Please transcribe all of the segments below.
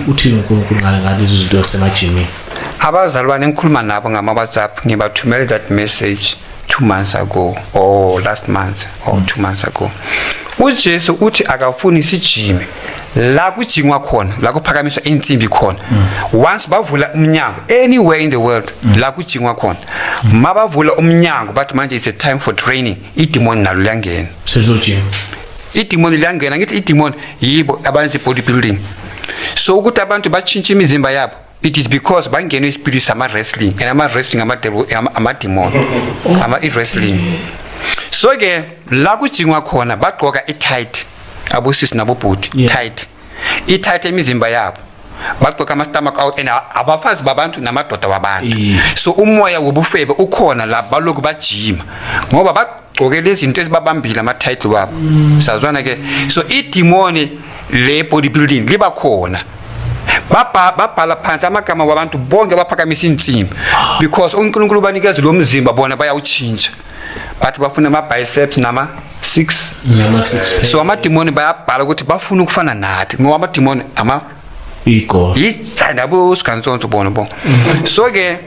uthini uNkulunkulu ngalezi zinto esemajimini? Abazali bami engikhuluma nabo ngama WhatsApp ngibathumela that message 2 months ago or last month or 2 months ago. uJesu uthi akafuni isijime la kujingwa khona la kuphakamiswa insimbi khona. Once bavula umnyango anywhere in the world la kujingwa khona mabavula umnyango bathi manje it's a time for training, idemon nalo liyangena sizojima. Idemon liyangena ngithi idemon yibo abanzi bodybuilding. So ukuthi abantu batshintshe imizimba yabo, it is because bangena ispirit sama wrestling and ama wrestling ama demon ama wrestling. So ke la kujingwa khona bagqoka i-tight abosisi nabobhuti tight i-tight emizimba yabo bagqoka ama stomach out and abafazi babantu namadoda wabantu. So umoya wobufebe ukhona la baloku bajima ngoba bagqoke lezi zinto ezibabambile ama tight wabo. Sazwana ke so idemon le bodybuilding liba khona babhala phansi amagama wabantu bonke baphakamisa insimbi because uNkulunkulu banikeza lo mzimba bona bayawutshintsha bathi bafuna ama biceps nama 6 so amademoni bayabhala ukuthi bafuna ukufana nathi ngoba amademoni ama ego yisandabo sikantsonto bona bo. So ke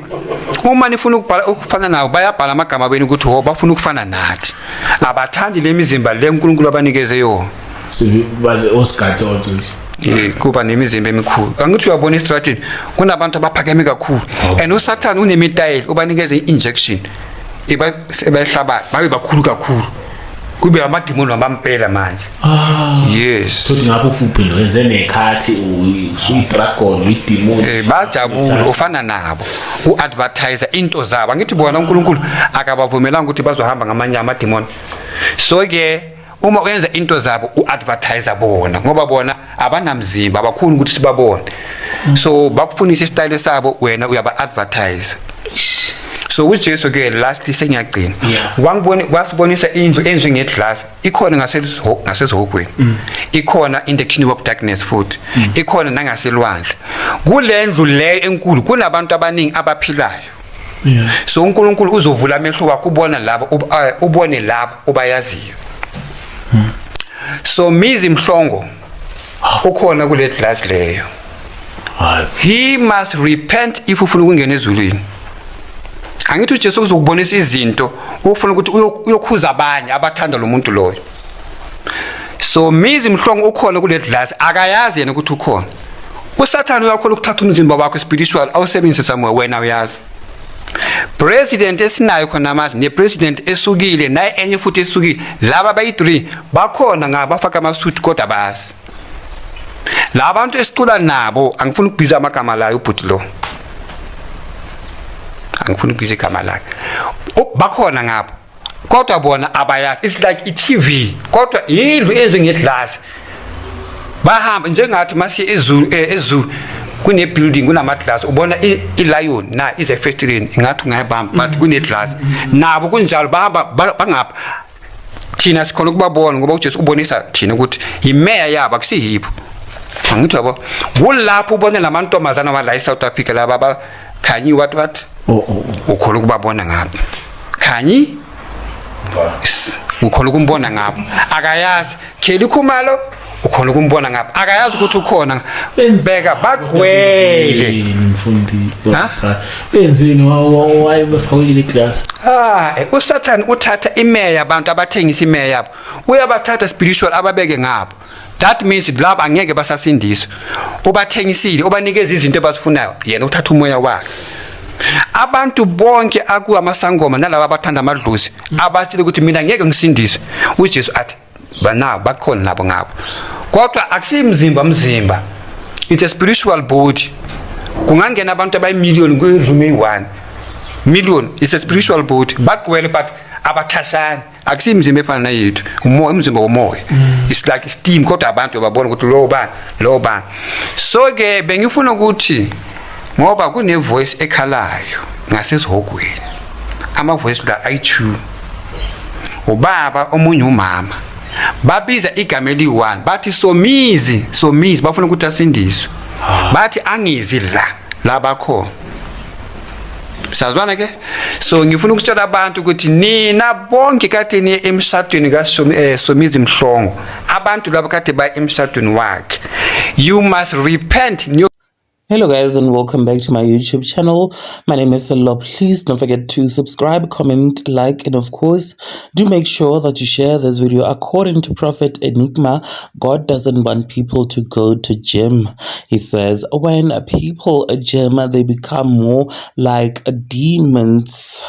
uma nifuna ukufana nawo bayabhala amagama beni ukuthi ho bafuna ukufana nathi abathandi lemizimba le uNkulunkulu abanikeze yona sibaze osikhatsonto kuba nemizimba emikhulu. Angithi uyabona istrategy kunabantu abaphakeme kakhulu and uSathane unemitayile ubanikeze injection ebahlaba babe bakhulu kakhulu kube amademoni abampela manje. Yes futhi ngapho ufuphi lo yenze nekhathi uyidragon idemoni bajabule ufana nabo uadvertise into zabo. Angithi bona uNkulunkulu akabavumelanga ukuthi bazohamba ngamanye amademoni. So ke uma uyenza into zabo uadvertise bona ngoba bona abanamzimba abakhulu ukuthi sibabone. So bakufunisa istyle sabo wena uyaba advertise. So uJesu ke last sengiyagcina wasibonisa indlu enje ngeglass ikhona ngasezihogweni ikhona in the kingdom of darkness futhi ikhona nangaselwandle. Kulendlu le enkulu kunabantu abaningi abaphilayo. So uNkulunkulu uzovula amehlo wakho ubona labo ubone labo obayaziyo. So mizi mhlongo ukhona kule glass leyo. He must repent if ufuna ukungena ezulwini. Angithi uJesu uzokubonisa izinto ufuna ukuthi uyokhuza abanye abathanda lo muntu loyo. So mizi mhlongo ukhona kule glass akayazi yena ukuthi ukhona. uSathane uyakhona ukuthatha umzimba wakho spiritual awusebenzise somewhere wena uyazi. President esinayo khona manje nepresident esukile naye enye futhi esukile laba bayi3 bakhona ngabafaka amasuit kodwa bazi. Labantu esicula nabo angifuni ukubhiza amagama la ubhuti lo. Angifuni ukubhiza igama lakhe. Bakhona ngapha kodwa bona abayazi. It's like iTV kodwa indlu enze ngeglass. Bahamba njengathi masiye ezulu kune building kunama glass ubona ilion na is a festering ingathi ungayibamba but kune glass nabo kunjalo bahamba bangapha thina sikhona ukubabona ngoba uJesu ubonisa thina ukuthi imeya yabo akusiyibo. Angithi yabo kulapho ubona lamantombazana wala eSouth Africa laba Khanyi what ukhona ukubabona ngapha Khanyi ukhona ukumbona ngapha akayazi Kelly Khumalo ukhona ukumbona ngapha akayazi ukuthi ukhona beka bagwele mfundi benzini wayebafakile class. uSathane uthatha imeya yabantu abathengisa imeya yabo uyabathatha spiritual ababeke ngapha. That means love angeke basasindiswa ubathengisile ubanikeza izinto ebazifunayo yena uthatha umoya wakhe. Abantu bonke akuwa amasangoma nalabo abathanda amadlozi abathile ukuthi mina ngeke ngisindiswe. uJesu athi bana bakhona nabo ngabo kodwa akusimzimba it's a spiritual body. Kungangena abantu abayimillion kwi-room eyi1 million it's a spiritual body bagwele but abathashana akusimzimba efana yethu umoya umzimba womoya. It's like steam kodwa abantu babona ukuthi lo bani. So ke bengifuna ukuthi ngoba kune voice ekhalayo ngasezihogweni ama voice la ayi2 ubaba omunye umama babiza igama eli1 bathi somizi bafuna ukuthi asindiswe bathi angizi la bakhona. Sazwana ke? So ngifuna ukutshela abantu ukuthi nina bonke kade niye emshadweni kaSomizi Mhlongo, abantu labo kade ba emshadweni wakhe, you must repent. Hello guys and welcome back to my YouTube channel. My name is Salo. Please don't forget to subscribe, comment, like, and of course do make sure that you share this video. According to Prophet Enigma, God doesn't want people to go to gym. He says when people gym, they become more like demons.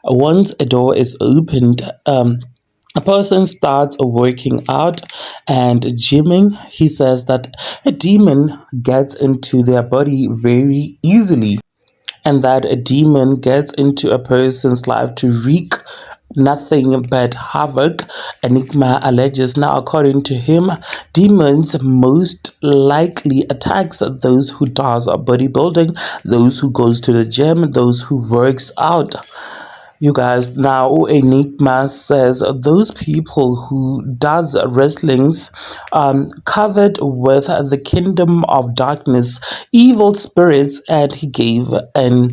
Once a door is opened, a person starts working out and gymming. He says that a demon gets into their body very easily, and that a demon gets into a person's life to wreak nothing but havoc. Enigma alleges. Now, according to him, demons most likely attacks those who does bodybuilding, those who goes to the gym, those who works out. You guys, now Enigma says those people who does wrestlings covered with the kingdom of darkness, evil spirits, and he gave an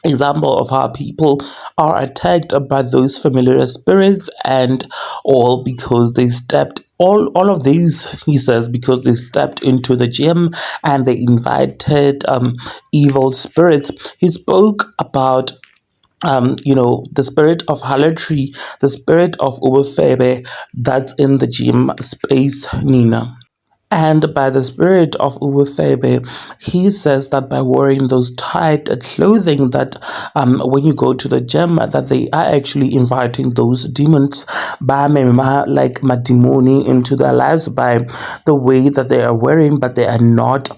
example of how people are attacked by those familiar spirits, and all because they stepped all of these, he says, because they stepped into the gym and they invited evil spirits. He spoke about the spirit of harlotry, the spirit of ubufebe that's in the gym space, Nina. And by the spirit of ubufebe, he says that by wearing those tight clothing, that when you go to the gym, that they are actually inviting those demons, like madimoni, into their lives by the way that they are wearing, but they are not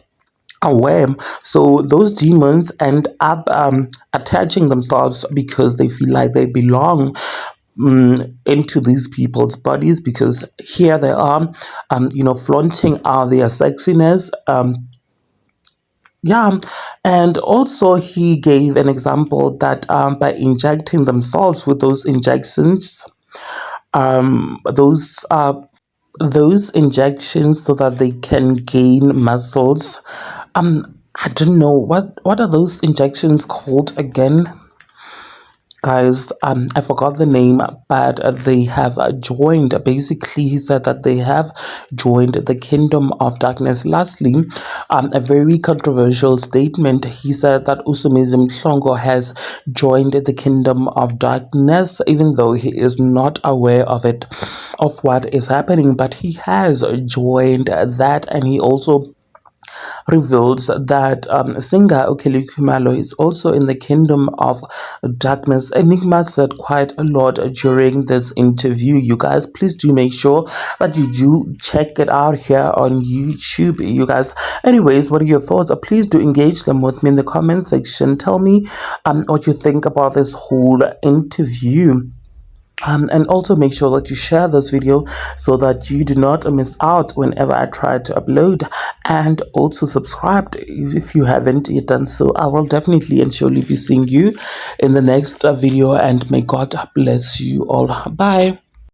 aware. So those demons end up attaching themselves because they feel like they belong into these people's bodies, because here they are flaunting their sexiness. And also he gave an example that by injecting themselves with those injections, those injections, so that they can gain muscles. I don't know what are those injections called again, guys. I forgot the name, but they have joined. Basically, he said that they have joined the kingdom of darkness. Lastly, a very controversial statement. He said that Somizi Mhlongo has joined the kingdom of darkness, even though he is not aware of it, of what is happening, but he has joined that. And he also reveals that singer Okeli Khumalo is also in the kingdom of darkness. Enigma said quite a lot during this interview. You guys, please do make sure that you do check it out here on YouTube, you guys. Anyways, what are your thoughts? Please do engage them with me in the comment section. Tell me what you think about this whole interview. And also make sure that you share this video so that you do not miss out whenever I try to upload, and also subscribe if you haven't yet done so. I will definitely and surely be seeing you in the next video, and may God bless you all. Bye.